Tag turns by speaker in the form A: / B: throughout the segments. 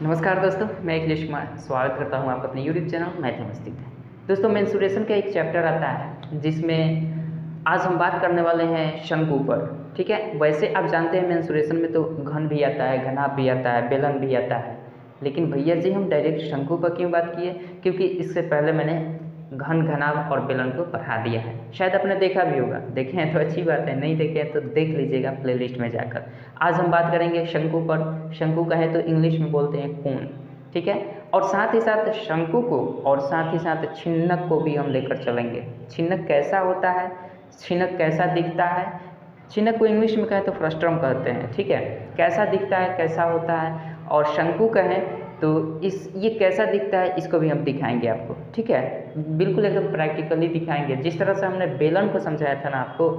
A: नमस्कार दोस्तों, मैं अखिलेश कुमार स्वागत करता हूं आपका अपने यूट्यूब चैनल मैथमेटिक्स में। दोस्तों, मेंसुरेशन का एक चैप्टर आता है जिसमें आज हम बात करने वाले हैं शंकु पर। ठीक है, वैसे आप जानते हैं मेंसुरेशन में तो घन भी आता है, घनाभ भी आता है, बेलन भी आता है, लेकिन भैया जी हम डायरेक्ट शंकु पर क्यों बात किए? क्योंकि इससे पहले मैंने घन, घनाभ और बेलन को पढ़ा दिया है। शायद आपने देखा भी होगा, देखे हैं तो अच्छी बात है, नहीं देखे हैं तो देख लीजिएगा प्लेलिस्ट में जाकर। आज हम बात करेंगे शंकु पर। शंकु का है तो इंग्लिश में बोलते हैं कोन। ठीक है, और साथ ही साथ शंकु को और साथ ही साथ छिन्नक को भी हम लेकर चलेंगे। छिन्नक कैसा होता है, छिन्नक कैसा दिखता है। छिन्नक को इंग्लिश में कहें तो फ्रस्ट्रम कहते हैं। ठीक है, कैसा दिखता है, कैसा होता है। और शंकु कहें तो ये कैसा दिखता है, इसको भी हम दिखाएंगे आपको। ठीक है, बिल्कुल एकदम प्रैक्टिकली दिखाएंगे। जिस तरह से हमने बेलन को समझाया था ना आपको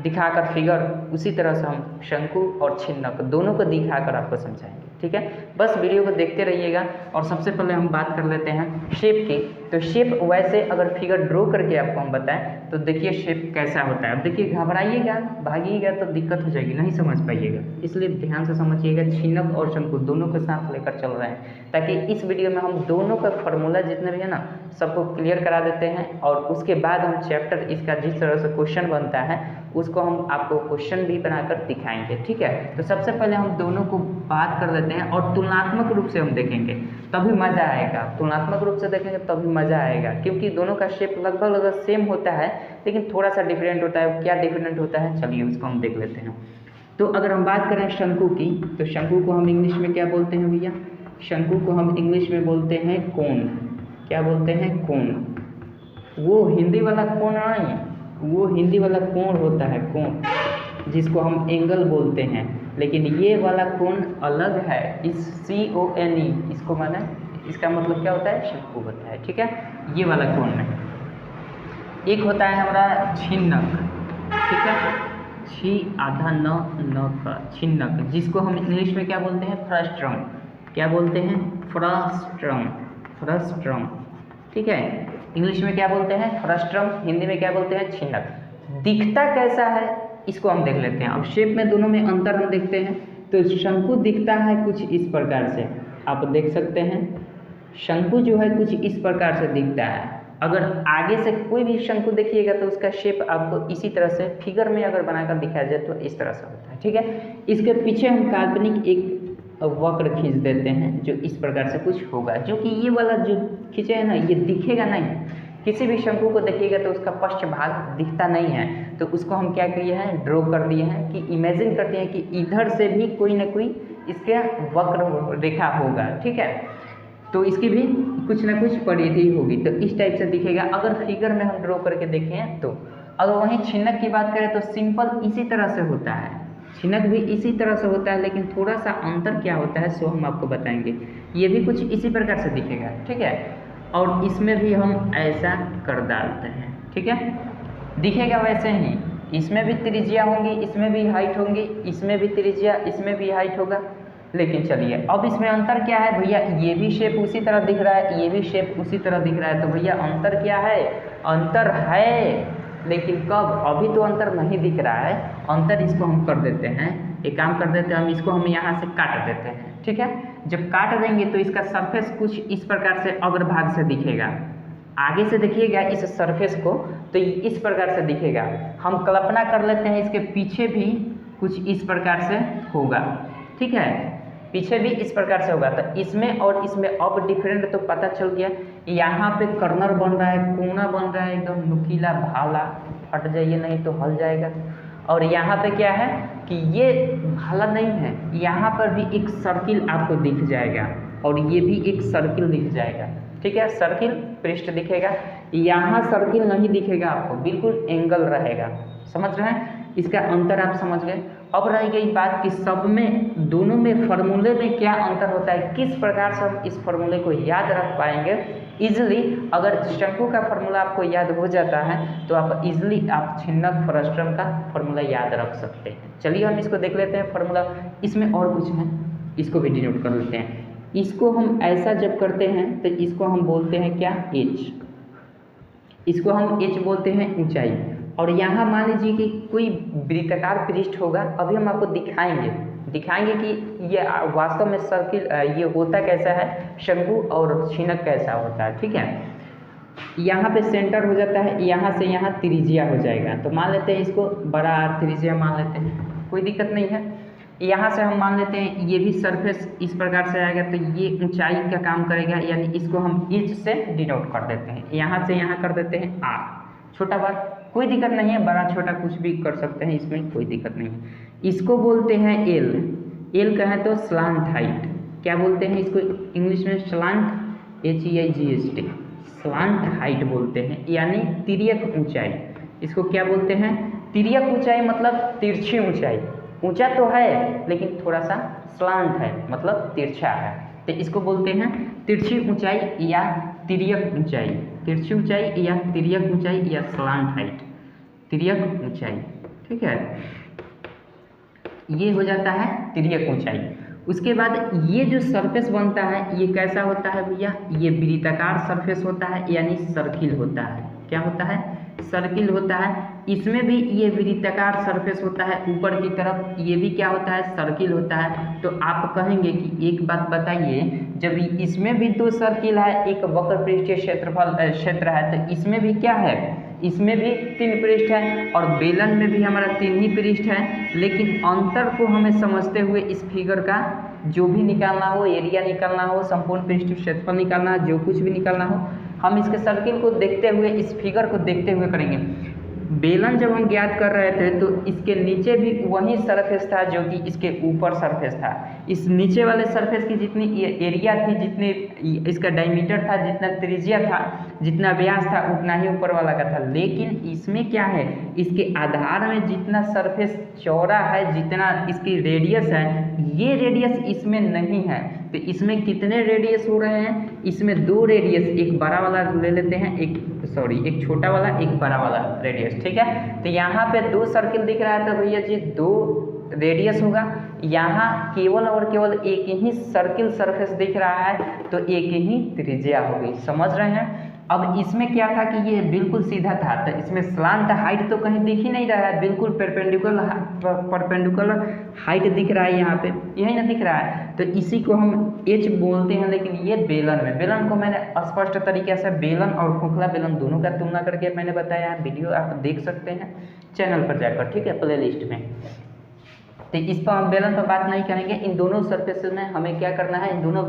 A: दिखाकर फिगर, उसी तरह से हम शंकु और छिन्नक दोनों को दिखाकर आपको समझाएंगे। ठीक है, बस वीडियो को देखते रहिएगा। और सबसे पहले हम बात कर लेते हैं शेप की। तो शेप वैसे अगर फिगर ड्रॉ करके आपको हम बताएं तो देखिए शेप कैसा होता है। अब देखिए, घबराइएगा, भागिएगा तो दिक्कत हो जाएगी, नहीं समझ पाइएगा, इसलिए ध्यान से समझिएगा। छिन्नक और शंकु दोनों को साथ लेकर चल रहे हैं, ताकि इस वीडियो में हम दोनों का फॉर्मूला जितने भी है ना सबको क्लियर करा देते हैं। और उसके बाद हम चैप्टर इसका जिस तरह से क्वेश्चन बनता है उसको हम आपको क्वेश्चन भी बनाकर दिखाएंगे। ठीक है, तो सबसे पहले हम दोनों को बात कर लेते हैं और तुलनात्मक रूप से हम देखेंगे, तभी मज़ा आएगा। तुलनात्मक रूप से देखेंगे तभी मज़ा आएगा, क्योंकि दोनों का शेप लगभग सेम होता है, लेकिन थोड़ा सा डिफरेंट होता है। क्या डिफरेंट होता है, चलिए उसको हम देख लेते हैं। तो अगर हम बात करें शंकु की, तो शंकु को हम इंग्लिश में क्या बोलते हैं भैया? शंकु को हम इंग्लिश में बोलते हैं कोन। क्या बोलते हैं? कोन। वो हिंदी वाला कोन नहीं, वो हिंदी वाला कोण होता है, कोण, जिसको हम एंगल बोलते हैं। लेकिन ये वाला कोण अलग है, इस CONE, इसको माने इसका मतलब क्या होता है? शंकु होता है। ठीक है, ये वाला कोण है। एक होता है हमारा छिन्नक। ठीक है, आधा न का छिन्नक, जिसको हम इंग्लिश में क्या बोलते हैं? फ्रस्ट्रम। क्या बोलते हैं? फ्रस्ट्रम। फ्रस्ट्रम। ठीक है, इंग्लिश में क्या बोलते हैं? फ्रस्ट्रम। हिंदी में क्या बोलते हैं? छिन्नक। दिखता कैसा है इसको हम देख लेते हैं। अब शेप में दोनों में अंतर हम देखते हैं। तो शंकु दिखता है कुछ इस प्रकार से, आप देख सकते हैं। शंकु जो है कुछ इस प्रकार से दिखता है। अगर आगे से कोई भी शंकु देखिएगा तो उसका शेप आपको इसी तरह से फिगर में अगर बनाकर दिखाया जाए तो इस तरह से होता है। ठीक है, इसके पीछे हम काल्पनिक एक वक्र खींच देते हैं जो इस प्रकार से कुछ होगा, जो कि ये वाला जो खींचे है ना, ये दिखेगा नहीं। किसी भी शंकु को देखिएगा तो उसका पश्च भाग दिखता नहीं है, तो उसको हम क्या किए हैं? ड्रॉ कर दिए हैं कि इमेजिन करते हैं कि इधर से भी कोई ना कोई इसके वक्र रेखा होगा। ठीक है, तो इसकी भी कुछ ना कुछ परिधि होगी, तो इस टाइप से दिखेगा अगर फिगर में हम ड्रॉ करके देखें तो। अगर वहीं छिन्नक की बात करें तो सिंपल इसी तरह से होता है। छिन्नक भी इसी तरह से होता है, लेकिन थोड़ा सा अंतर क्या होता है सो हम आपको बताएंगे। ये भी कुछ इसी प्रकार से दिखेगा। ठीक है, और इसमें भी हम ऐसा कर डालते हैं। ठीक है, दिखेगा वैसे ही। इसमें भी त्रिज्या होंगी, इसमें भी हाइट होंगी, इसमें भी त्रिज्या, इसमें भी हाइट होगा। लेकिन चलिए, अब इसमें अंतर क्या है भैया? ये भी शेप उसी तरह दिख रहा है, ये भी शेप उसी तरह दिख रहा है, तो भैया अंतर क्या है? अंतर है, लेकिन कब? अभी तो अंतर नहीं दिख रहा है। अंतर इसको हम कर देते हैं, एक काम कर देते हैं हम, इसको हम यहाँ से काट देते हैं। ठीक है, जब काट देंगे तो इसका सरफेस कुछ इस प्रकार से अग्रभाग से दिखेगा। आगे से देखिएगा इस सरफेस को तो इस प्रकार से दिखेगा। हम कल्पना कर लेते हैं इसके पीछे भी कुछ इस प्रकार से होगा। ठीक है, पीछे भी इस प्रकार से होगा। तो इसमें और इसमें अब डिफरेंट तो पता चल गया। यहाँ पे कर्नर बन रहा है, कोना बन रहा है, एकदम नुकीला भाला, फट जाइए नहीं तो हल जाएगा। और यहाँ पे क्या है कि ये भाला नहीं है, यहाँ पर भी एक सर्किल आपको दिख जाएगा और ये भी एक सर्किल दिख जाएगा। ठीक है, सर्किल पृष्ठ दिखेगा, यहाँ सर्किल नहीं दिखेगा आपको, बिल्कुल एंगल रहेगा। समझ रहे हैं? इसका अंतर आप समझ गए। अब रह गई बात कि सब में, दोनों में फार्मूले में क्या अंतर होता है, किस प्रकार से हम इस फार्मूले को याद रख पाएंगे इजिली। अगर शंकु का फार्मूला आपको याद हो जाता है तो आप इजिली आप छिन्नक फ्रस्ट्रम का फार्मूला याद रख सकते हैं। चलिए हम इसको देख लेते हैं फार्मूला। इसमें और कुछ है, इसको भी डिनोट कर लेते हैं। इसको हम ऐसा जब करते हैं तो इसको हम बोलते हैं क्या? H। इसको हम H बोलते हैं ऊंचाई। और यहाँ मान लीजिए कि कोई वृत्ताकार पृष्ठ होगा, अभी हम आपको दिखाएंगे दिखाएंगे कि ये वास्तव में सर्किल ये होता कैसा है, शंकु और छीनक कैसा होता है। ठीक है, यहाँ पे सेंटर हो जाता है, यहाँ से यहाँ त्रिज्या हो जाएगा। तो मान लेते हैं इसको बड़ा आर त्रिज्या मान लेते हैं, कोई दिक्कत नहीं है। यहाँ से हम मान लेते हैं ये भी सरफेस इस प्रकार से आएगा, तो ये ऊंचाई का काम करेगा, यानी इसको हम इंच से डिनोट कर देते हैं। यहाँ से यहाँ कर देते हैं आर, छोटा बार, कोई दिक्कत नहीं है, बड़ा छोटा कुछ भी कर सकते हैं, इसमें कोई दिक्कत नहीं है। इसको बोलते हैं एल, एल कहें तो स्लांट हाइट। क्या बोलते हैं इसको इंग्लिश में? स्लांट, HEIGHT, स्लांट हाइट बोलते हैं, यानी तिर्यक ऊंचाई। इसको क्या बोलते हैं? तिर्यक ऊंचाई, मतलब तिरछी ऊंचाई। ऊंचा तो है लेकिन थोड़ा सा स्लांट है, मतलब तिरछा है, तो इसको बोलते हैं तिरछी ऊंचाई या तिर्यक ऊंचाई। तिरछी ऊंचाई या तिर्यक ऊंचाई या स्लांट हाइट, तिर्यक ऊंचाई। ठीक है, ये हो जाता है तिर्यक ऊंचाई। उसके बाद ये जो सरफेस बनता है ये कैसा होता है भैया? ये वृत्ताकार सरफेस होता है, यानी सर्किल होता है। क्या होता है? सर्किल होता है। इसमें भी ये वृत्ताकार सरफेस होता है ऊपर की तरफ, ये भी क्या होता है? सर्किल होता है। तो आप कहेंगे कि एक बात बताइए, जब इसमें भी 2 सर्किल है, एक वक्र पृष्ठीय क्षेत्र है, तो इसमें भी क्या है? इसमें भी 3 पृष्ठ है और बेलन में भी हमारा 3 ही पृष्ठ है। लेकिन अंतर को हमें समझते हुए इस फिगर का जो भी निकालना हो, एरिया निकालना हो, संपूर्ण पृष्ठीय क्षेत्रफल निकालना हो, जो कुछ भी निकालना हो, हम इसके सर्किल को देखते हुए, इस फिगर को देखते हुए करेंगे। बेलन जब हम ज्ञात कर रहे थे तो इसके नीचे भी वही सरफेस था जो कि इसके ऊपर सरफेस था। इस नीचे वाले सरफेस की जितनी एरिया थी, जितनी इसका डायमीटर था, जितना त्रिज्या था, जितना व्यास था, उतना ही ऊपर वाला का था। लेकिन इसमें क्या है? इसके आधार में जितना सरफेस चौड़ा है, जितना इसकी रेडियस है, ये रेडियस इसमें नहीं है। तो इसमें कितने रेडियस हो रहे हैं? इसमें 2 रेडियस, एक बड़ा वाला ले लेते हैं, एक छोटा वाला, एक बड़ा वाला रेडियस। ठीक है, तो यहाँ पे 2 सर्किल दिख रहा है, तो भैया जी 2 रेडियस होगा। यहाँ केवल और केवल एक ही सर्किल सरफेस दिख रहा है, तो एक ही त्रिज्या होगी। समझ रहे हैं? अब इसमें क्या था कि ये बिल्कुल सीधा था, तो इसमें स्लांट हाइट तो कहीं दिख ही नहीं रहा है, बिल्कुल परपेंडिकुलर हाइट दिख रहा है, यहाँ पे यही ना दिख रहा है। तो इसी को हम एच बोलते हैं। लेकिन ये बेलन में, बेलन को मैंने स्पष्ट तरीके से बेलन और खोखला बेलन दोनों का तुलना करके मैंने बताया। वीडियो आप देख सकते हैं चैनल पर जाकर, ठीक है, प्ले लिस्ट में। तो इस पर हम बेलन पर बात नहीं करेंगे। इन दोनों सरफेस में हमें क्या करना है? इन दोनों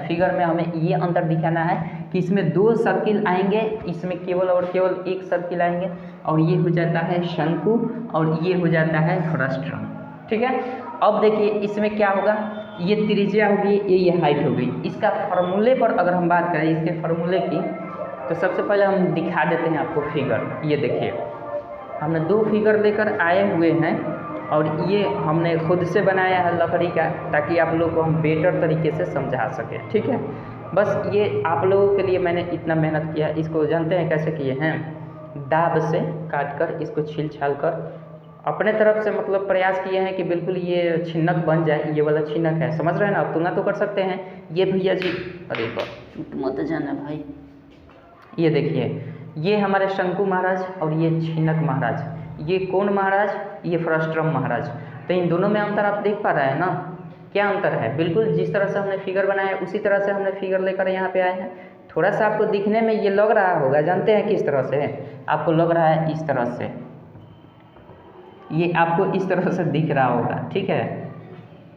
A: फिगर में हमें ये अंतर दिखाना है कि इसमें 2 सर्किल आएंगे, इसमें केवल और केवल 1 सर्किल आएंगे, और ये हो जाता है शंकु और ये हो जाता है फ्रस्ट्रम। ठीक है, अब देखिए इसमें क्या होगा? ये त्रिज्या होगी, ये हाइट होगी। इसका फॉर्मूले पर अगर हम बात करें, इसके फॉर्मूले की, तो सबसे पहले हम दिखा देते हैं आपको फिगर। ये देखिए, हमने 2 फिगर लेकर आए हुए हैं और ये हमने खुद से बनाया है लकड़ी का, ताकि आप लोग को हम बेटर तरीके से समझा सकें। ठीक है, बस ये आप लोगों के लिए मैंने इतना मेहनत किया। इसको जानते हैं कैसे किए हैं? दाब से काट कर, इसको छील छाल कर अपने तरफ से मतलब प्रयास किए हैं कि बिल्कुल ये छिन्नक बन जाए। ये वाला छिन्नक है, समझ रहे हैं ना? आप तुलना तो कर सकते हैं। ये भैया जी, अरे चूट मत जाना भाई, ये देखिए, ये हमारे शंकु महाराज और ये छिन्नक महाराज। ये कौन महाराज? ये फ्रस्ट्रम महाराज। तो इन दोनों में अंतर आप देख पा रहे हैं ना? क्या अंतर है? बिल्कुल जिस तरह से हमने फिगर बनाया उसी तरह से हमने फिगर लेकर यहाँ पे आए हैं। थोड़ा सा आपको दिखने में ये लग रहा होगा, जानते हैं किस तरह से? आपको लग रहा है इस तरह से, ये आपको इस तरह से दिख रहा होगा। ठीक है,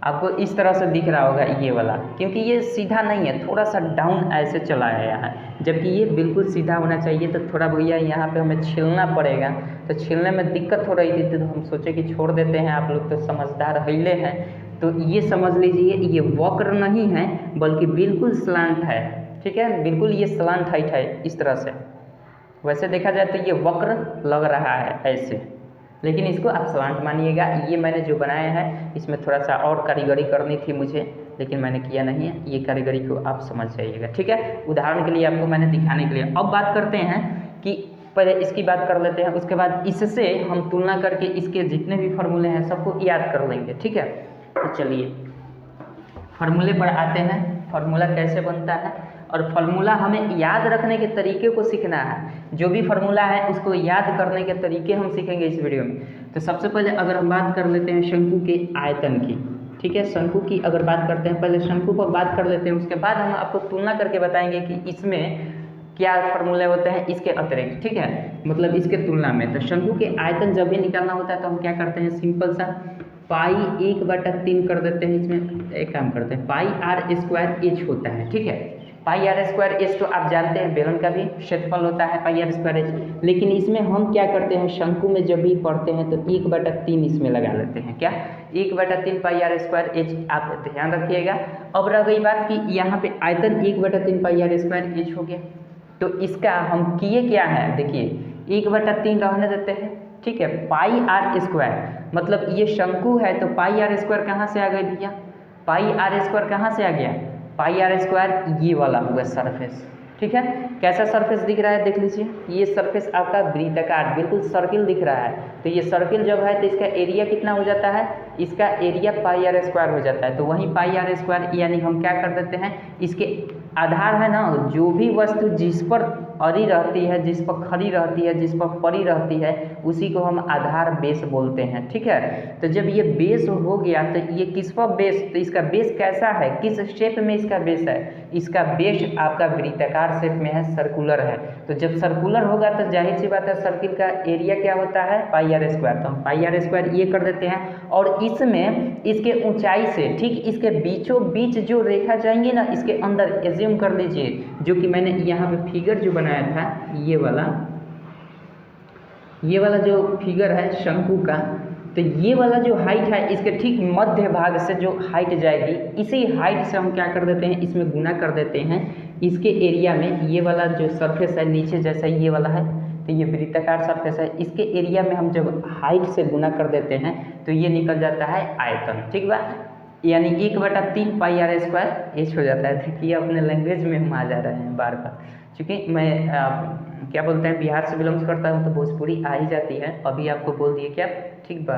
A: आपको इस तरह से दिख रहा होगा ये वाला, क्योंकि ये सीधा नहीं है, थोड़ा सा डाउन ऐसे चला आया है, जबकि ये बिल्कुल सीधा होना चाहिए। तो थोड़ा भैया यहाँ पे हमें छीलना पड़ेगा, तो छीलने में दिक्कत हो रही थी, तो हम सोचे कि छोड़ देते हैं। आप लोग तो समझदार हिले हैं, तो ये समझ लीजिए, ये वक्र नहीं है बल्कि बिल्कुल स्लांट है। ठीक है, बिल्कुल ये स्लांट हाइट है इस तरह से। वैसे देखा जाए तो ये वक्र लग रहा है ऐसे, लेकिन इसको आप स्लांट मानिएगा। ये मैंने जो बनाया है इसमें थोड़ा सा और कारीगरी करनी थी मुझे, लेकिन मैंने किया नहीं है। ये कारीगरी को आप समझ जाइएगा। ठीक है, उदाहरण के लिए आपको मैंने दिखाने के लिए। अब बात करते हैं कि पहले इसकी बात कर लेते हैं, उसके बाद इससे हम तुलना करके इसके जितने भी फार्मूले हैं सबको याद कर लेंगे। ठीक है, तो चलिए फार्मूले पर आते हैं। फार्मूला कैसे बनता है और फार्मूला हमें याद रखने के तरीके को सीखना है। जो भी फार्मूला है उसको याद करने के तरीके हम सीखेंगे इस वीडियो में। तो सबसे पहले अगर हम बात कर लेते हैं शंकु के आयतन की, ठीक है। शंकु की अगर बात करते हैं, पहले शंकु पर बात कर लेते हैं, उसके बाद हम आपको तुलना करके बताएंगे कि इसमें क्या फार्मूले होते हैं इसके अतिरिक्त, ठीक है, मतलब इसके तुलना में। तो शंकु के आयतन जब भी निकालना होता है तो हम क्या करते हैं, सिंपल सा पाई 1/3 कर देते हैं। इसमें एक काम करते हैं, पाई r² h होता है, ठीक है। पाई r² h तो आप जानते हैं बेलन का भी क्षेत्रफल होता है पाई r² h, लेकिन इसमें हम क्या करते हैं, शंकु में जब भी पढ़ते हैं तो 1/3 इसमें लगा लेते हैं। क्या 1/3 पाई r² h, आप ध्यान रखिएगा। अब रह गई बात कि यहाँ पे आयतन 1/3 पाई r² h हो गया, तो इसका हम किए क्या है, देखिए 1/3 रहने देते हैं, ठीक है। पाई r² मतलब ये शंकु है, तो पाई r² कहाँ से आ गई भैया, पाई r² कहाँ से आ गया, पाई r² ये वाला हुआ सरफेस, ठीक है। कैसा सरफेस दिख रहा है देख लीजिए, ये सरफेस आपका वृत्ताकार बिल्कुल सर्किल दिख रहा है। तो ये सर्किल जब है तो इसका एरिया कितना हो जाता है, इसका एरिया पाई r² हो जाता है। तो वहीं पाई r² यानी हम क्या कर देते हैं, इसके आधार है ना, जो भी वस्तु जिस पर अड़ी रहती है, जिस पर खड़ी रहती है, जिस पर पड़ी रहती है, उसी को हम आधार बेस बोलते हैं, ठीक है। तो जब ये बेस हो गया तो ये किस पर बेस, तो इसका बेस कैसा है, किस शेप में इसका बेस है, इसका बेस आपका वृत्ताकार शेप में है, सर्कुलर है। तो जब सर्कुलर होगा तो जाहिर सी बात है सर्किल का एरिया क्या होता है, पाई r²। तो हम पाई r² ये कर देते हैं, और इसमें इसके ऊंचाई से ठीक इसके बीचों बीच जो रेखा जाएंगी ना, इसके अंदर एज्यूम कर लीजिए, जो कि मैंने यहाँ पे फिगर जो बनाया था, ये वाला जो फिगर है शंकु का, तो ये वाला जो हाइट है इसके ठीक मध्य भाग से जो हाइट जाएगी, इसी हाइट से हम क्या कर देते हैं, इसमें गुना कर देते हैं इसके एरिया में। ये वाला जो सरफेस है नीचे जैसा ये वाला है, तो ये वृत्ताकार सरफेस है, इसके एरिया में हम जब हाइट से गुना कर देते हैं तो ये निकल जाता है आयतन, ठीक बा, यानी 1/3 पाई r² h हो जाता है। देखिए अपने लैंग्वेज में हम आ जा रहे हैं बार बार, क्योंकि मैं क्या बोलते हैं बिहार से बिलोंग्स करता हूँ तो भोजपुरी आ ही जाती है। अभी आपको बोल दिए क्या, ठीक बा,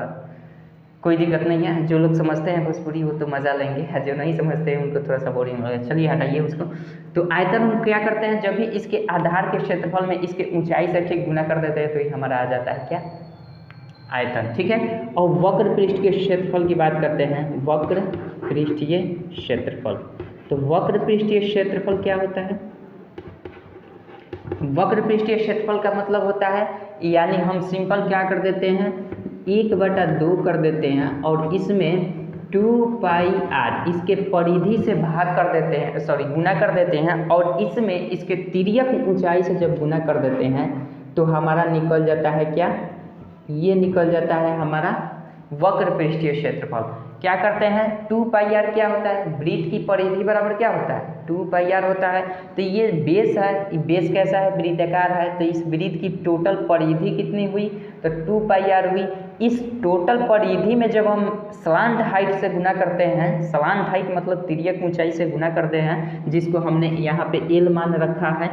A: कोई दिक्कत नहीं है। जो लोग समझते हैं भोजपुरी वो तो मज़ा लेंगे, जो नहीं समझते हैं उनको थोड़ा सा बोरिंग लगेगा, चलिए हटाइए उसको। तो आयतन हम क्या करते हैं, जब भी इसके आधार के क्षेत्रफल में इसके ऊंचाई से ठीक गुना कर देते हैं तो ये हमारा आ जाता है क्या, आयतन, ठीक है। और वक्र पृष्ठ के क्षेत्रफल की बात करते हैं, वक्र पृष्ठीय क्षेत्रफल। तो वक्र पृष्ठीय क्षेत्रफल क्या होता है, वक्र पृष्ठीय क्षेत्रफल का मतलब होता है, यानी हम सिंपल क्या कर देते हैं, 1/2 कर देते हैं, और इसमें 2 पाई r इसके परिधि से भाग कर देते हैं, सॉरी गुना कर देते हैं, और इसमें इसके तिर्यक ऊंचाई से जब गुना कर देते हैं तो हमारा निकल जाता है क्या, ये निकल जाता है हमारा वक्र पृष्ठीय क्षेत्रफल। क्या करते हैं, 2 पाई r क्या होता है, वृत्त की परिधि बराबर क्या होता है, 2 पाई r होता है। तो ये बेस है, ये बेस कैसा है, वृत्ताकार है, तो इस वृत्त की टोटल परिधि कितनी हुई, तो 2 पाई r हुई। इस टोटल परिधि में जब हम स्लांट हाइट से गुना करते हैं, स्लांट हाइट मतलब तिर्यक ऊंचाई से गुना करते हैं, जिसको हमने यहाँ पे l मान रखा है,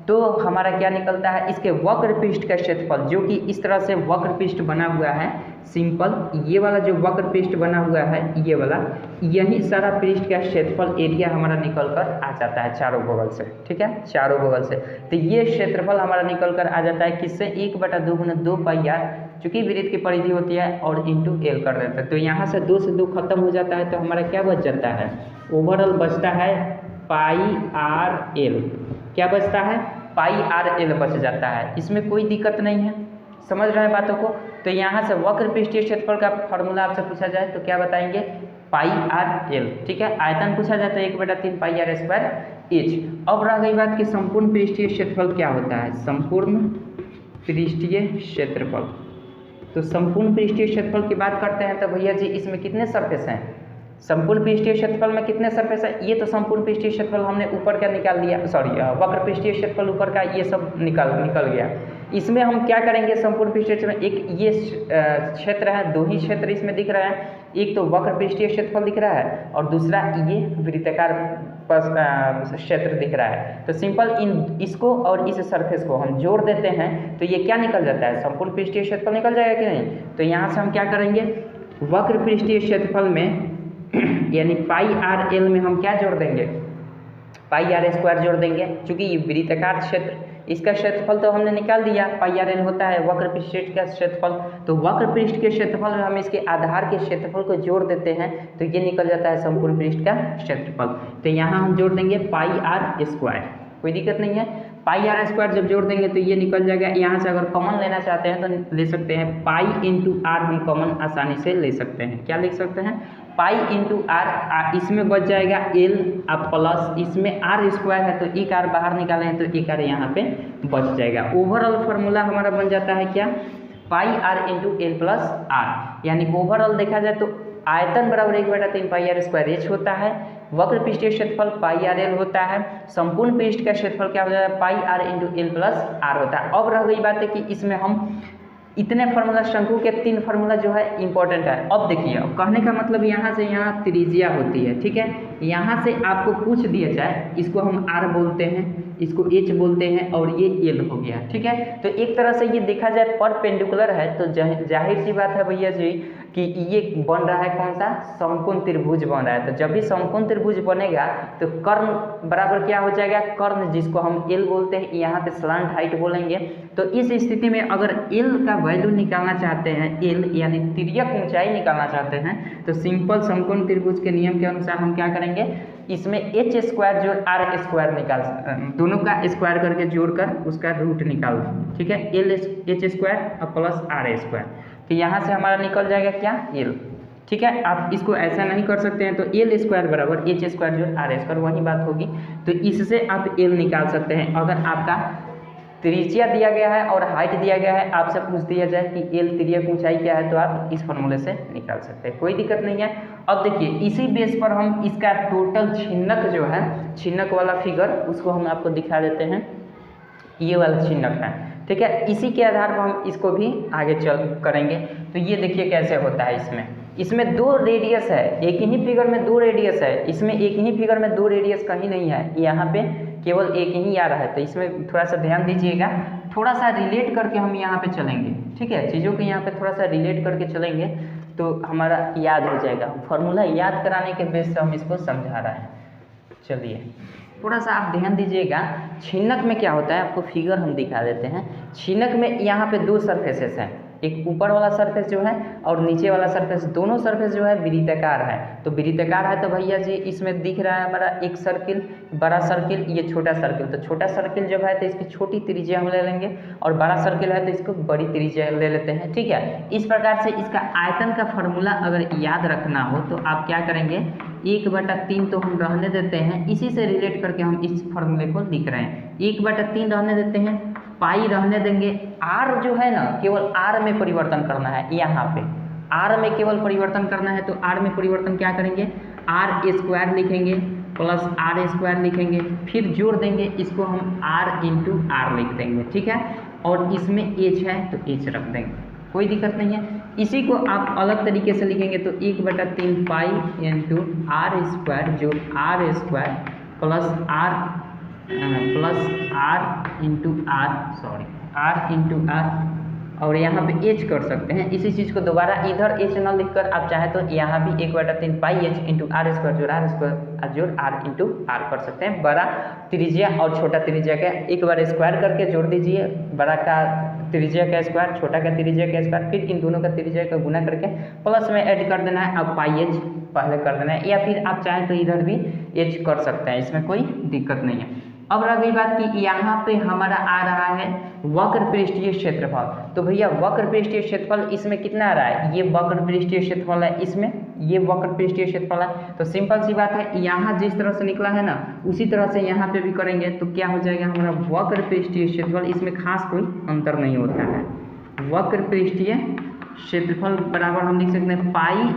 A: तो हमारा क्या निकलता है, इसके वक्र पृष्ठ का क्षेत्रफल, जो कि इस तरह से वक्र पृष्ठ बना हुआ है, सिंपल ये वाला जो वक्र पृष्ठ बना हुआ है ये वाला, यही सारा पृष्ठ का क्षेत्रफल एरिया हमारा निकल कर आ जाता है चारों बगल से, ठीक है, चारों बगल से। तो ये क्षेत्रफल हमारा निकल कर आ जाता है किससे, 1/2 गुना 2 पाई r, चूँकि वृत्त की परिधि होती है, और इंटू l कर देते हैं। तो यहाँ से 2 से 2 खत्म हो जाता है, तो हमारा क्या बच जाता है, ओवरऑल बचता है पाई r l, क्या बचता है, पाई r l बच जाता है। इसमें कोई दिक्कत नहीं है, समझ रहे हैं बातों को। तो यहाँ से वक्र पृष्ठीय क्षेत्रफल का फॉर्मूला आपसे पूछा जाए तो क्या बताएंगे, पाई r l, ठीक है। आयतन पूछा जाए तो 1/3 पाई r² h। अब रह गई बात कि संपूर्ण पृष्ठीय क्षेत्रफल क्या होता है, संपूर्ण पृष्ठीय क्षेत्रफल। तो संपूर्ण पृष्ठीय क्षेत्रफल की बात करते हैं तो भैया जी इसमें कितने सरफेस हैं, संपूर्ण पृष्ठीय क्षेत्रफल में कितने सरफेस है, ये तो संपूर्ण पृष्ठीय क्षेत्रफल हमने ऊपर का निकाल दिया, सॉरी वक्र पृष्ठीय क्षेत्रफल ऊपर का ये सब निकल गया। इसमें हम क्या करेंगे, संपूर्ण पृष्ठीय क्षेत्र में एक ये क्षेत्र है, 2 ही क्षेत्र इसमें दिख रहा है, एक तो वक्र पृष्ठीय क्षेत्रफल दिख रहा है और दूसरा ये वृत्ताकार क्षेत्र दिख रहा है। तो सिंपल इसको और इस सरफेस को हम जोड़ देते हैं तो ये क्या निकल जाता है, संपूर्ण पृष्ठीय क्षेत्रफल निकल जाएगा कि नहीं। तो यहाँ से हम क्या करेंगे, वक्र पृष्ठीय क्षेत्रफल में यानी पाई r l में हम क्या जोड़ देंगे, पाई r² जोड़ देंगे, क्योंकि ये वृत्ताकार क्षेत्र इसका क्षेत्रफल तो हमने निकाल दिया, पाई आर एल होता है वक्र पृष्ठ का क्षेत्रफल। तो वक्र पृष्ठ के क्षेत्रफल में हम इसके आधार के क्षेत्रफल को जोड़ देते हैं तो ये निकल जाता है संपूर्ण पृष्ठ का क्षेत्रफल। तो यहाँ हम जोड़ देंगे पाई आर स्क्वायर, कोई दिक्कत नहीं है। पाई आर स्क्वायर जब जोड़ देंगे तो ये निकल जाएगा। यहाँ से अगर कॉमन लेना चाहते हैं तो ले सकते हैं पाई इंटू आर, हम कॉमन आसानी से ले सकते हैं। क्या लिख सकते हैं? पाई इंटू आर, इसमें बच जाएगा एल अब प्लस इसमें आर स्क्वायर है तो एक आर बाहर निकाले हैं तो एक आर यहाँ पे बच जाएगा। ओवरऑल फार्मूला हमारा बन जाता है क्या? Pi r into l plus r, यानी ओवरऑल देखा जाए तो आयतन बराबर 1/3 पाई आर स्क्वायर एच होता है, वक्र पृष्ठीय क्षेत्रफल पाई आर एल होता है, संपूर्ण पृष्ठ का क्षेत्रफल क्या हो जाएगा? Pi r into l plus r होता है। अब रह गई बात है कि इसमें हम इतने फार्मूला, शंकु के 3 फार्मूला जो है इंपॉर्टेंट है। अब देखिए, अब कहने का मतलब यहाँ से यहाँ त्रिज्या होती है, ठीक है। यहाँ से आपको पूछ दिया जाए, इसको हम आर बोलते हैं, इसको एच बोलते हैं और ये एल हो गया, ठीक है। तो एक तरह से ये देखा जाए परपेंडिकुलर है तो जाहिर सी बात है भैया जी कि ये बन रहा है कौन सा? समकोण त्रिभुज बन रहा है। तो जब भी समकोण त्रिभुज बनेगा तो कर्ण बराबर क्या हो जाएगा? कर्ण, जिसको हम एल बोलते हैं, यहाँ पे स्लांट हाइट बोलेंगे। तो इस स्थिति में अगर एल का वैल्यू निकालना चाहते हैं, एल यानी तिर्यक ऊंचाई निकालना चाहते हैं, तो सिंपल समकोण त्रिभुज के नियम के अनुसार हम क्या करेंगे? इसमें एच स्क्वायर जो आर स्क्वायर निकाल, दोनों का स्क्वायर करके जोड़कर उसका रूट निकाल दो, ठीक है। एल एच स्क्वायर और प्लस आर स्क्वायर, तो यहाँ से हमारा निकल जाएगा क्या? एल, ठीक है। आप इसको ऐसा नहीं कर सकते हैं तो एल स्क्वायर बराबर एच स्क्वायर जो आर स्क्वायर वही बात होगी। तो इससे आप एल निकाल सकते हैं। अगर आपका त्रिज्या दिया गया है और हाइट दिया गया है, आपसे पूछ दिया जाए कि एल तिर्यक ऊंचाई क्या है, तो आप इस फॉर्मूले से निकाल सकते हैं, कोई दिक्कत नहीं है। अब देखिए, इसी बेस पर हम इसका टोटल छिन्नक जो है, छिन्नक वाला फिगर, उसको हम आपको दिखा देते हैं। ये वाला छिन्नक है, ठीक है। इसी के आधार पर हम इसको भी आगे चल करेंगे। तो ये देखिए कैसे होता है। इसमें 2 रेडियस है, एक ही फिगर में 2 रेडियस है। इसमें एक ही फिगर में 2 रेडियस कहीं नहीं है, यहाँ पे केवल एक ही आ रहा है। तो इसमें थोड़ा सा ध्यान दीजिएगा, थोड़ा सा रिलेट करके हम यहाँ पे चलेंगे, ठीक है। चीज़ों को यहाँ पे थोड़ा सा रिलेट करके चलेंगे तो हमारा याद हो जाएगा। फॉर्मूला याद कराने के बेस से हम इसको समझा रहे हैं। चलिए थोड़ा सा आप ध्यान दीजिएगा। छिन्नक में क्या होता है, आपको फिगर हम दिखा देते हैं। छिन्नक में यहाँ पे 2 सरफेसेस हैं, एक ऊपर वाला सरफेस जो है और नीचे वाला सरफेस, दोनों सरफेस जो है वृत्ताकार है। तो वृत्ताकार है तो भैया जी इसमें दिख रहा है हमारा एक सर्किल, बड़ा सर्किल, ये छोटा सर्किल। तो छोटा सर्किल जब है तो इसकी छोटी त्रिज्या हम ले लेंगे और बड़ा सर्किल है तो इसको बड़ी त्रिज्या ले लेते हैं, ठीक है। इस प्रकार से इसका आयतन का फॉर्मूला अगर याद रखना हो तो आप क्या करेंगे? 1/3 तो हम रहने देते हैं, इसी से रिलेट करके हम इस फॉर्मूले को लिख रहे हैं। 1/3 रहने देते हैं, पाई रहने देंगे। आर जो है ना, केवल आर में परिवर्तन करना है। यहाँ पे आर में केवल परिवर्तन करना है, तो आर में परिवर्तन क्या करेंगे? आर स्क्वायर लिखेंगे प्लस आर स्क्वायर लिखेंगे, फिर जोड़ देंगे, इसको हम आर इंटू आर लिख देंगे, ठीक है। और इसमें एच है तो एच रख देंगे, कोई दिक्कत नहीं है। इसी को आप अलग तरीके से लिखेंगे तो 1/3 पाई इंटू आर स्क्वायर जो r square plus r into r और यहाँ पे एच कर सकते हैं। इसी चीज़ को दोबारा इधर एच न लिखकर आप चाहे तो यहाँ भी 1/3 पाई एच इंटू आर स्क्वायर जोड़ आर इंटू आर कर सकते हैं। बड़ा त्रिज्या और छोटा त्रिज्या का एक बार स्क्वायर करके जोड़ दीजिए, बड़ा का त्रिज्या का स्क्वायर, छोटा का त्रिज्या का स्क्वायर, फिर इन दोनों का त्रिज्या का गुना करके प्लस में ऐड कर देना है। अब पाई एच पहले कर देना है, या फिर आप चाहें तो इधर भी एच कर सकते हैं, इसमें कोई दिक्कत नहीं है। अब रह गई बात कि यहाँ पे हमारा आ रहा है वक्र पृष्ठीय क्षेत्रफल। तो भैया वक्र पृष्ठीय क्षेत्रफल इसमें कितना आ रहा है? ये वक्र पृष्ठीय क्षेत्रफल है, इसमें ये वक्र पृष्ठीय क्षेत्रफल है। तो सिंपल सी बात है, यहाँ जिस तरह से निकला है ना उसी तरह से यहाँ पे भी करेंगे तो क्या हो जाएगा हमारा वक्र पृष्ठीय क्षेत्रफल। इसमें खास कोई अंतर नहीं होता है। वक्र पृष्ठीय क्षेत्रफल बराबर हम लिख सकते हैं पाई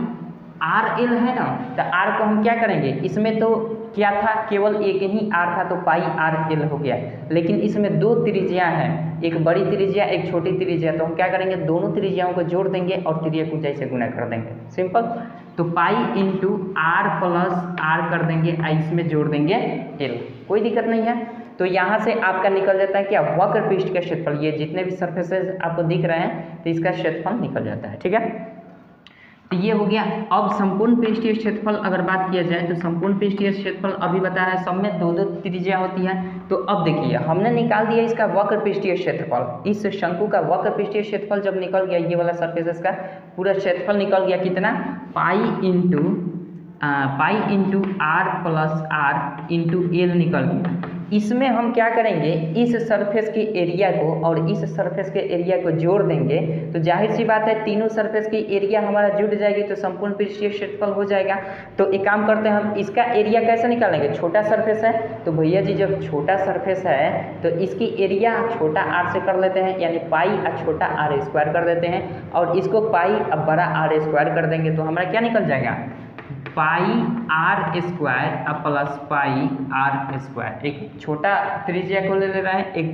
A: आर एल है ना, तो आर को हम क्या करेंगे? इसमें तो क्या था, केवल एक ही आर था तो पाई आर एल हो गया, लेकिन इसमें 2 त्रिज्या हैं, एक बड़ी त्रिज्या एक छोटी त्रिज्या। तो हम क्या करेंगे? दोनों त्रिज्याओं को जोड़ देंगे और त्रिज्या को ऊंचाई से गुना कर देंगे, सिंपल। तो pi into r plus r कर देंगे, इसमें जोड़ देंगे एल, कोई दिक्कत नहीं है। तो यहाँ से आपका निकल जाता है क्या? वक्र पृष्ठ का क्षेत्रफल। ये जितने भी सरफेसेस आपको दिख रहे हैं तो इसका क्षेत्रफल निकल जाता है, ठीक है। तो ये हो गया। अब संपूर्ण पृष्ठीय क्षेत्रफल अगर बात किया जाए तो संपूर्ण पृष्ठीय क्षेत्रफल अभी बता रहा है सब में 2-2 त्रिज्या होती है। तो अब देखिए हमने निकाल दिया इसका वक्र पृष्ठीय क्षेत्रफल। इस शंकु का वक्र पृष्ठीय क्षेत्रफल जब निकल गया, ये वाला सरफेस का पूरा क्षेत्रफल निकल गया कितना, pi into r plus r into l निकल गया। इसमें हम क्या करेंगे, इस सरफेस के एरिया को और इस सरफेस के एरिया को जोड़ देंगे तो जाहिर सी बात है तीनों सरफेस की एरिया हमारा जुड़ जाएगी तो संपूर्ण पृष्ठीय क्षेत्रफल हो जाएगा। तो एक काम करते हैं, हम इसका एरिया कैसे निकालेंगे, छोटा सरफेस है तो भैया जी जब छोटा सरफेस है तो इसकी एरिया छोटा आर से कर लेते हैं, यानी पाई और छोटा आर स्क्वायर कर देते हैं, और इसको पाई अब बड़ा आर स्क्वायर कर देंगे तो हमारा क्या निकल जाएगा, पाई आर स्क्वायर अब प्लस पाई आर स्क्वायर। एक छोटा त्रिज्या को ले रहा है, एक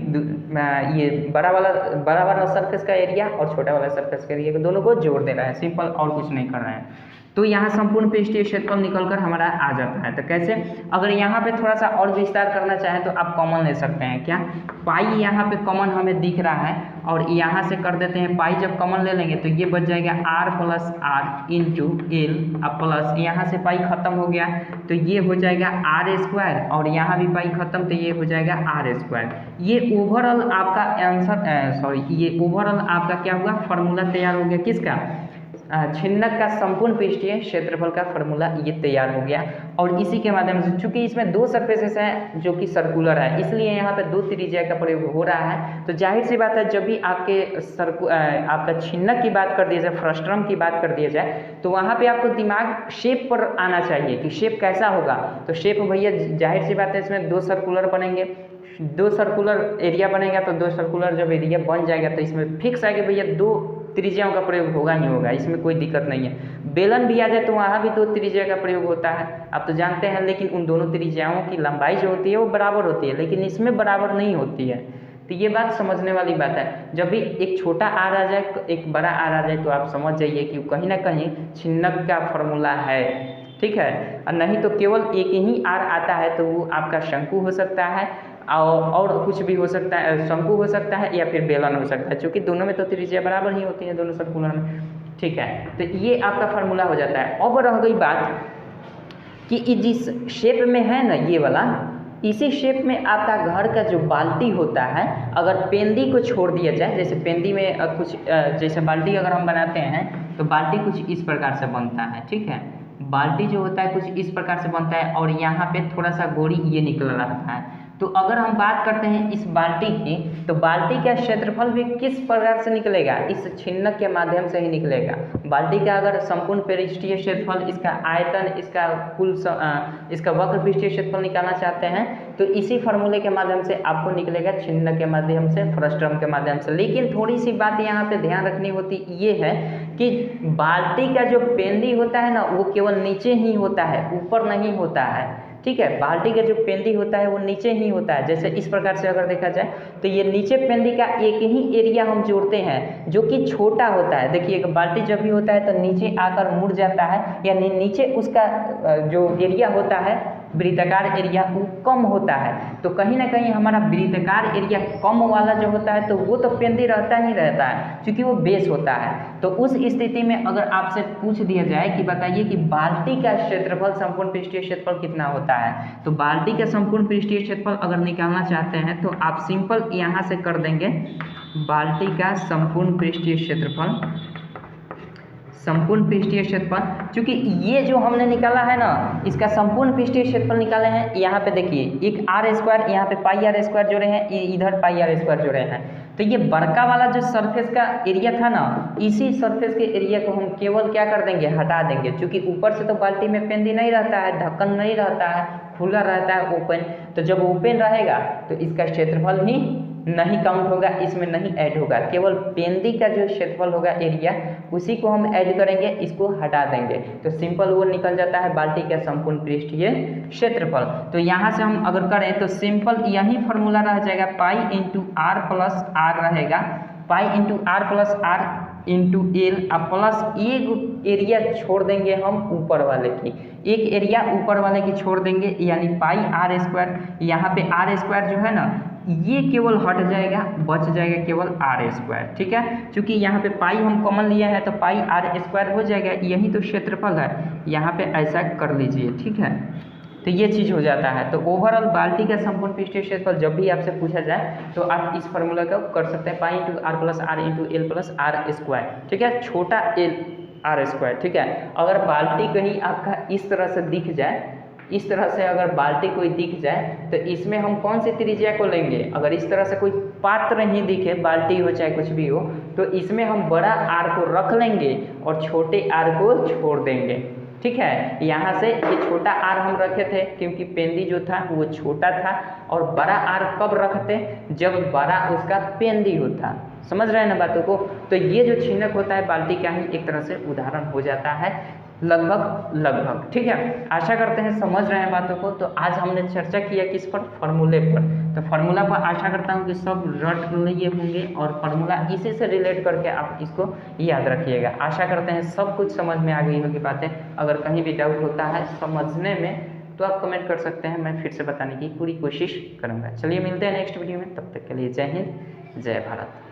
A: ये बड़ा वाला सरफेस का एरिया और छोटा वाला सरफेस का एरिया को दोनों को जोड़ दे रहा है, सिंपल, और कुछ नहीं कर रहा है। तो यहाँ संपूर्ण पृष्ठीय क्षेत्रफल निकलकर हमारा आ जाता है। तो कैसे, अगर यहाँ पे थोड़ा सा और विस्तार करना चाहें तो आप कॉमन ले सकते हैं, क्या, पाई यहाँ पे कॉमन हमें दिख रहा है और यहाँ से कर देते हैं, पाई जब कॉमन ले लेंगे तो ये बच जाएगा r plus r into l, अब प्लस यहाँ से पाई खत्म हो गया तो ये हो जाएगा आर स्क्वायर, और यहाँ भी पाई खत्म तो ये हो जाएगा आर स्क्वायर। ये ओवरऑल आपका आंसर, ये ओवरऑल आपका क्या हुआ, फार्मूला तैयार हो गया, किसका, छिन्नक का संपूर्ण पृष्ठीय क्षेत्रफल का फार्मूला ये तैयार हो गया। और इसी के माध्यम से, चूंकि इसमें 2 सरफेसेस हैं जो कि सर्कुलर है, इसलिए यहाँ पे 2 त्रिज्या का प्रयोग हो रहा है। तो जाहिर सी बात है जब भी आपका छिन्नक की बात कर दिया जाए, फ्रस्ट्रम की बात कर दिया जाए, तो वहाँ पे आपको दिमाग शेप पर आना चाहिए कि शेप कैसा होगा। तो शेप भैया जाहिर सी बात है इसमें 2 सर्कुलर बनेंगे, 2 सर्कुलर एरिया बनेगा, तो 2 सर्कुलर जब एरिया बन जाएगा तो इसमें फिक्स है कि भैया 2 त्रिज्याओं का प्रयोग होगा ही होगा, इसमें कोई दिक्कत नहीं है। बेलन भी आ जाए तो वहाँ भी 2 त्रिज्या का प्रयोग होता है, आप तो जानते हैं, लेकिन उन दोनों त्रिज्याओं की लंबाई जो होती है वो बराबर होती है, लेकिन इसमें बराबर नहीं होती है। तो ये बात समझने वाली बात है। जब भी एक छोटा आर आ जाए, एक बड़ा आर आ जाए, तो आप समझ जाइए कि कहीं ना कहीं छिन्नक का फॉर्मूला है, ठीक है। और नहीं तो केवल एक ही आर आता है तो वो आपका शंकु हो सकता है और कुछ भी हो सकता है, शंकु हो सकता है या फिर बेलन हो सकता है, क्योंकि दोनों में तो त्रिज्या बराबर ही होती है दोनों सर्कुलर में, ठीक है। तो ये आपका फार्मूला हो जाता है। अब रह गई बात कि जिस शेप में है ना ये वाला, इसी शेप में आपका घर का जो बाल्टी होता है, अगर पेंदी को छोड़ दिया जाए, जैसे पेंदी में कुछ जैसे बाल्टी अगर हम बनाते हैं तो बाल्टी कुछ इस प्रकार से बनता है, ठीक है। बाल्टी जो होता है कुछ इस प्रकार से बनता है और यहाँ पे थोड़ा सा गोरी ये निकल रहा है। तो अगर हम बात करते हैं इस बाल्टी की, तो बाल्टी का क्षेत्रफल भी किस प्रकार से निकलेगा, इस छिन्नक के माध्यम से ही निकलेगा। बाल्टी का अगर संपूर्ण पृष्ठीय क्षेत्रफल, इसका आयतन, इसका कुल इसका वक्र पृष्ठीय क्षेत्रफल निकालना चाहते हैं तो इसी फार्मूले के माध्यम से आपको निकलेगा, छिन्नक के माध्यम से, फ्रस्ट्रम के माध्यम से। लेकिन थोड़ी सी बात यहाँ पे ध्यान रखनी होती ये है कि बाल्टी का जो पेंदी होता है ना वो केवल नीचे ही होता है, ऊपर नहीं होता है, ठीक है। बाल्टी का जो पेंदी होता है वो नीचे ही होता है। जैसे इस प्रकार से अगर देखा जाए तो ये नीचे पेंदी का एक ही एरिया हम जोड़ते हैं जो कि छोटा होता है। देखिए बाल्टी जब भी होता है तो नीचे आकर मुड़ जाता है, यानी नीचे उसका जो एरिया होता है वृत्ताकार एरिया वो कम होता है। तो कहीं ना कहीं हमारा वृत्ताकार एरिया कम वाला जो होता है तो वो तो पेंदी रहता ही रहता है क्योंकि वो बेस होता है। तो उस स्थिति में अगर आपसे पूछ दिया जाए कि बताइए कि बाल्टी का क्षेत्रफल, संपूर्ण पृष्ठीय क्षेत्रफल कितना होता है, तो बाल्टी का संपूर्ण पृष्ठीय क्षेत्रफल अगर निकालना चाहते हैं तो आप सिंपल यहाँ से कर देंगे, बाल्टी का संपूर्ण पृष्ठीय क्षेत्रफल, संपूर्ण पृष्ठीय क्षेत्रफल, क्योंकि ये जो हमने निकाला है ना, इसका संपूर्ण पृष्ठीय क्षेत्रफल निकाले हैं। यहाँ पे देखिए एक आर स्क्वायर, यहाँ पे पाई आर स्क्वायर जोड़े हैं, इधर पाई आर स्क्वायर जोड़े हैं। तो ये बड़का वाला जो सरफेस का एरिया था ना, इसी सरफेस के एरिया को हम केवल क्या कर देंगे, हटा देंगे, क्योंकि ऊपर से तो बाल्टी में पेंदी नहीं रहता है, ढक्कन नहीं रहता है, खुला रहता है, ओपन। तो जब ओपन रहेगा तो इसका क्षेत्रफल ही नहीं काउंट होगा, इसमें नहीं ऐड होगा, केवल पेंदी का जो क्षेत्रफल होगा एरिया उसी को हम ऐड करेंगे, इसको हटा देंगे तो सिंपल वो निकल जाता है बाल्टी का संपूर्ण पृष्ठीय क्षेत्रफल। तो यहाँ से हम अगर करें तो सिंपल यही फार्मूला रह जाएगा, pi into r plus r रहेगा, pi into r plus r into l, अब प्लस एक एरिया छोड़ देंगे हम ऊपर वाले की, एक एरिया ऊपर वाले की छोड़ देंगे, यानी पाई आर स्क्वायर। यहाँ पे आर स्क्वायर जो है ना ये केवल हट जाएगा, बच जाएगा केवल आर स्क्वायर। ठीक है, क्योंकि यहाँ पे पाई हम कॉमन लिया है तो पाई आर स्क्वायर हो जाएगा, यही तो क्षेत्रफल है, यहाँ पे ऐसा कर लीजिए। ठीक है, तो ये चीज़ हो जाता है। तो ओवरऑल बाल्टी का संपूर्ण पृष्ठीय क्षेत्रफल जब भी आपसे पूछा जाए तो आप इस फॉर्मूला का कर सकते हैं, pi into r plus r into l plus r square. ठीक है, छोटा एल आर स्क्वायर। ठीक है, अगर बाल्टी कहीं आपका इस तरह से दिख जाए, इस तरह से अगर बाल्टी कोई दिख जाए तो इसमें हम कौन सी त्रिज्या को लेंगे? अगर इस तरह से कोई पात्र ही दिखे, बाल्टी हो चाहे कुछ भी हो, तो इसमें हम बड़ा आर को रख लेंगे और छोटे आर को छोड़ देंगे। ठीक है, यहाँ से ये छोटा आर हम रखे थे क्योंकि पेंदी जो था वो छोटा था, और बड़ा आर कब रखते? जब बड़ा उसका पेंदी होता। समझ रहे हैं ना बातों को? तो ये जो छिनक होता है बाल्टी का ही एक तरह से उदाहरण हो जाता है, लगभग। ठीक है, आशा करते हैं समझ रहे हैं बातों को। तो आज हमने चर्चा किया किस पर? फार्मूले पर। तो फार्मूला पर आशा करता हूँ कि सब रट लिए होंगे और फार्मूला इसी से रिलेट करके आप इसको याद रखिएगा। आशा करते हैं सब कुछ समझ में आ गई होगी बातें। अगर कहीं भी डाउट होता है समझने में तो आप कमेंट कर सकते हैं, मैं फिर से बताने की पूरी कोशिश करूँगा। चलिए मिलते हैं नेक्स्ट वीडियो में, तब तक के लिए जय हिंद, जय भारत।